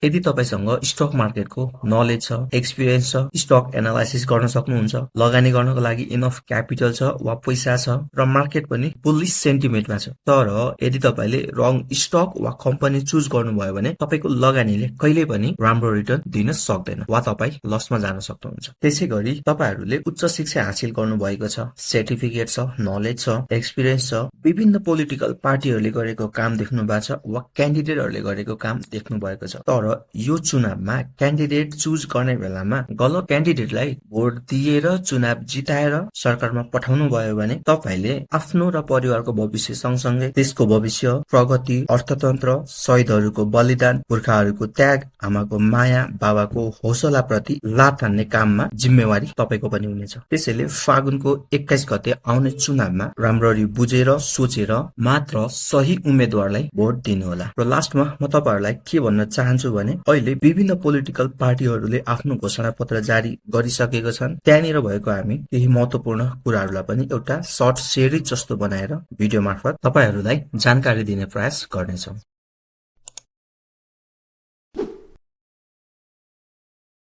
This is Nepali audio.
यदि तपाईसँग स्टक मार्केटको नलेज छ, एक्सपिरियन्स छ, स्टक एनालाइसिस गर्न सक्नुहुन्छ, लगानी गर्नको लागि इनफ क्यापिटल छ वा पैसा छ र मार्केट पनि बुलिश सेन्टिमेन्टमा छ, तर यदि तपाईले रङ स्टक वा कम्पनी चुज गर्नुभयो भने तपाईको लगानीले कहिल्यै पनि राम्रो रिटर्न दिन सक्दैन वा तपाई लसमा जान सक्नुहुन्छ। त्यसैगरी तपाईहरुले उच्च शिक्षा हासिल गर्नुभएको छ, सर्टिफिकेट छ, नलेज छ, एक्सपिरियन्स छ, विभिन्न पोलिटिकल पार्टीहरुले गरेको काम देख्नु भएको छ वा क्यान्डिडेटहरुले गरेको काम देख्नु भएको छ, तर यो चुनावमा क्यान्डिडेट चुज गर्ने बेलामा गलत क्यान्डिडेटलाई भोट दिएर चुनाव जिताएर सरकारमा पठाउनु भयो भने तपाईले आफ्नो र परिवारको भविष्य सँगसँगै देशको भविष्य, प्रगति, अर्थतन्त्र, शहीदहरुको बलिदान, पुर्खाहरुको त्याग, आमाको माया, बाबाको हौसला प्रति लात हान्ने काममा जिम्मेवारी तपाईको पनि हुनेछ। त्यसैले फागुनको 21 गते आउने चुनावमा राम्ररी बुझेर सोचेर मात्र सही उम्मेदवारलाई भोट दिनुहोला। र लास्टमा म तपाईहरुलाई के भन्न चाहन्छु भने अहिले विभिन्न पोलिटिकल पार्टीहरुले आफ्नो घोषणा पत्र जारी गरिसकेको छन्। त्यहाँनिर भएको हामी केही महत्त्वपूर्ण कुराहरुलाई पनि एउटा सर्ट सिरिज जस्तो बनाएर भिडियो मार्फत तपाईहरुलाई जानकारी दिने प्रयास गर्नेछौं।